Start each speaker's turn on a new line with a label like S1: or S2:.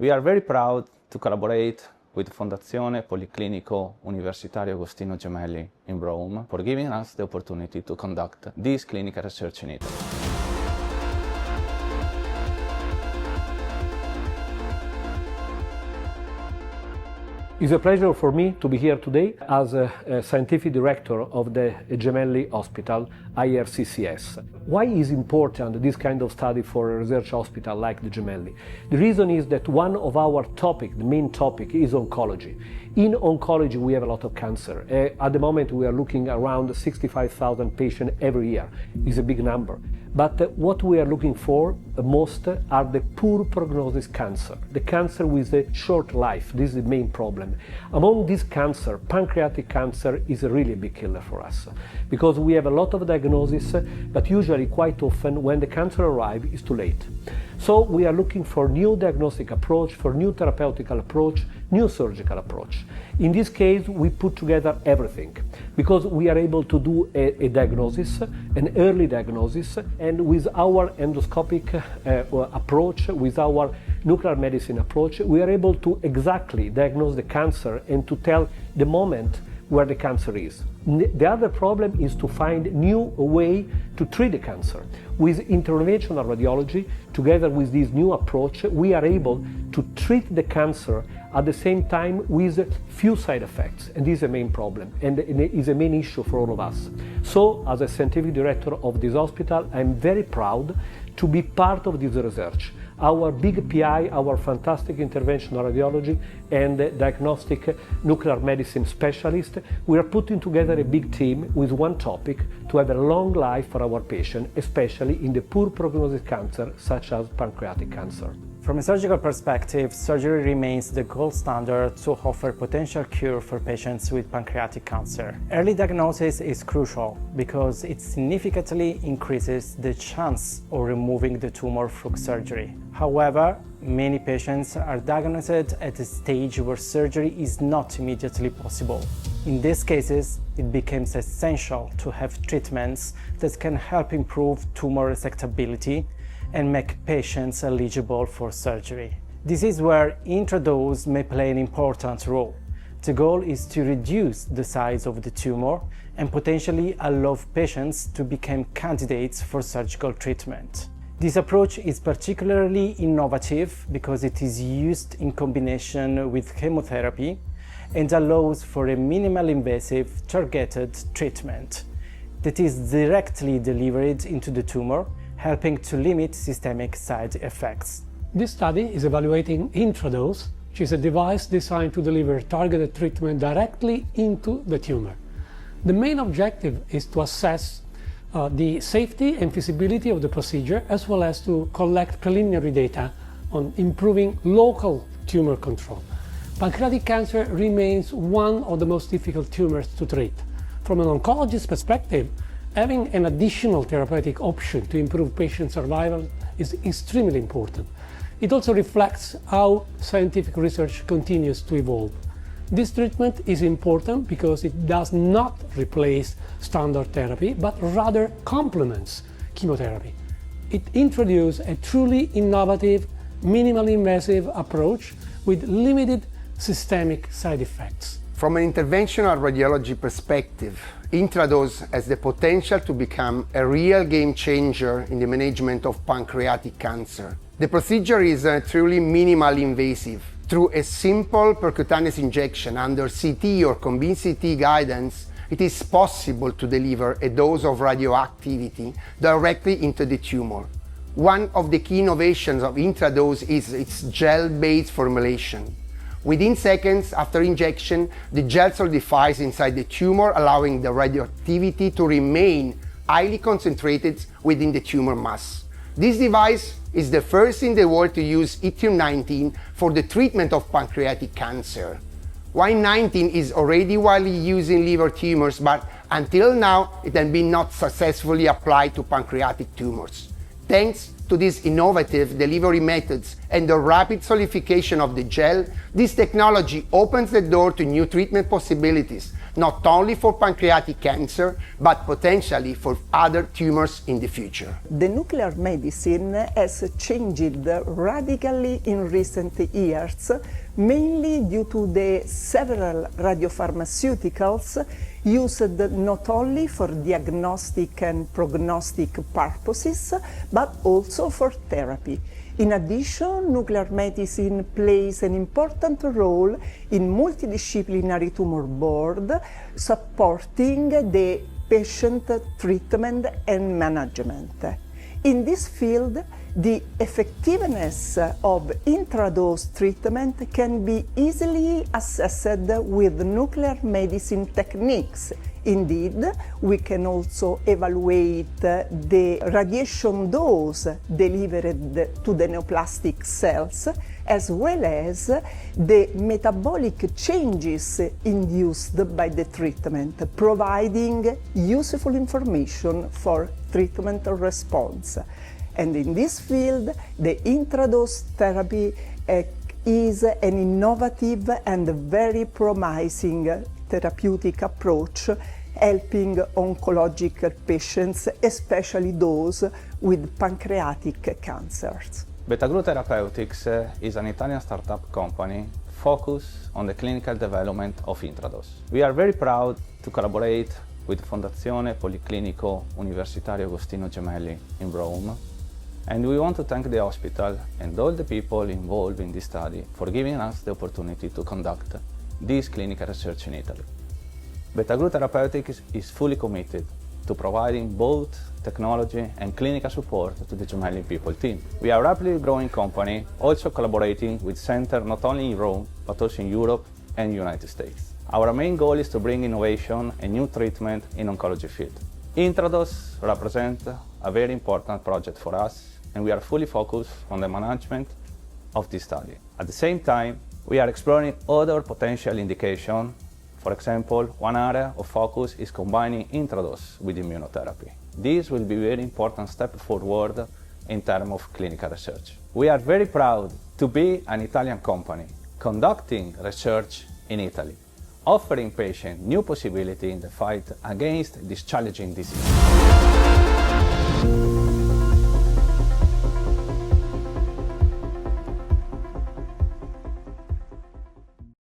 S1: We are very proud to collaborate with Fondazione Policlinico Universitario Gemelli in Rome for giving us the opportunity to conduct this clinical research in Italy.
S2: It's a pleasure for me to be here today as a scientific director of the Gemelli Hospital, IRCCS. Why is important this kind of study for a research hospital like the Gemelli? The reason is that one of our topic, the main topic, is oncology. In oncology we have a lot of cancer. At the moment we are looking around 65,000 patients every year. It's a big number. But what we are looking for most are the poor prognosis cancer, the cancer with a short life. This is the main problem. Among these cancer, pancreatic cancer is really a big killer for us because we have a lot of diagnosis, but usually quite often when the cancer arrives it's too late. So we are looking for new diagnostic approach, for new therapeutic approach, new surgical approach. In this case, we put together everything because we are able to do a diagnosis, an early diagnosis, and with our endoscopic approach, with our nuclear medicine approach, we are able to exactly diagnose the cancer and to tell the moment where the cancer is. The other problem is to find new way to treat the cancer. With interventional radiology, together with this new approach, we are able to treat the cancer at the same time with few side effects, and this is a main problem and it is a main issue for all of us. So, as a scientific director of this hospital, I'm very proud to be part of this research. Our big PI, our fantastic interventional radiology and diagnostic nuclear medicine specialist, we are putting together a big team with one topic to have a long life for our patient, especially in the poor prognosis cancer such as pancreatic cancer.
S3: From a surgical perspective, surgery remains the gold standard to offer potential cure for patients with pancreatic cancer. Early diagnosis is crucial because it significantly increases the chance of removing the tumor through surgery. However, many patients are diagnosed at a stage where surgery is not immediately possible. In these cases, it becomes essential to have treatments that can help improve tumor resectability and make patients eligible for surgery. This is where YntraDose may play an important role. The goal is to reduce the size of the tumor and potentially allow patients to become candidates for surgical treatment. This approach is particularly innovative because it is used in combination with chemotherapy and allows for a minimally invasive targeted treatment that is directly delivered into the tumor, helping to limit systemic side effects.
S4: This study is evaluating YntraDose, which is a device designed to deliver targeted treatment directly into the tumor. The main objective is to assess the safety and feasibility of the procedure, as well as to collect preliminary data on improving local tumor control. Pancreatic cancer remains one of the most difficult tumors to treat. From an oncologist perspective, having an additional therapeutic option to improve patient survival is extremely important. It also reflects how scientific research continues to evolve. This treatment is important because it does not replace standard therapy, but rather complements chemotherapy. It introduces a truly innovative, minimally invasive approach with limited systemic side effects.
S5: From an interventional radiology perspective, YntraDose has the potential to become a real game changer in the management of pancreatic cancer. The procedure is truly minimally invasive. Through a simple percutaneous injection under CT or combined CT guidance, it is possible to deliver a dose of radioactivity directly into the tumor. One of the key innovations of YntraDose is its gel-based formulation. Within seconds after injection, the gel solidifies inside the tumor, allowing the radioactivity to remain highly concentrated within the tumor mass. This device is the first in the world to use yttrium-19 for the treatment of pancreatic cancer. Y-19 is already widely used in liver tumors, but until now it has been not successfully applied to pancreatic tumors. Thanks to these innovative delivery methods and the rapid solidification of the gel, this technology opens the door to new treatment possibilities not only for pancreatic cancer, but potentially for other tumors in the future.
S6: The nuclear medicine has changed radically in recent years, mainly due to the several radiopharmaceuticals used not only for diagnostic and prognostic purposes, but also for therapy. In addition, nuclear medicine plays an important role in multidisciplinary tumor board, supporting the patient treatment and management. In this field, the effectiveness of YntraDose treatment can be easily assessed with nuclear medicine techniques. Indeed, we can also evaluate the radiation dose delivered to the neoplastic cells, as well as the metabolic changes induced by the treatment, providing useful information for treatment response. And in this field, the YntraDose therapy is an innovative and very promising therapeutic approach, helping oncological patients, especially those with pancreatic cancers.
S1: BetaGlue Therapeutics is an Italian startup company focused on the clinical development of YntraDose. We are very proud to collaborate with Fondazione Policlinico Gemelli in Rome, and we want to thank the hospital and all the people involved in this study for giving us the opportunity to conduct this clinical research in Italy. BetaGlue Therapeutics is fully committed to providing both technology and clinical support to the Gemelli people team. We are a rapidly growing company, also collaborating with centers not only in Rome, but also in Europe and United States. Our main goal is to bring innovation and new treatment in oncology field. YntraDose represents a very important project for us, and we are fully focused on the management of this study. At the same time, we are exploring other potential indications. For example, one area of focus is combining YntraDose with immunotherapy. This will be a very important step forward in terms of clinical research. We are very proud to be an Italian company conducting research in Italy, offering patients new possibilities in the fight against this challenging disease.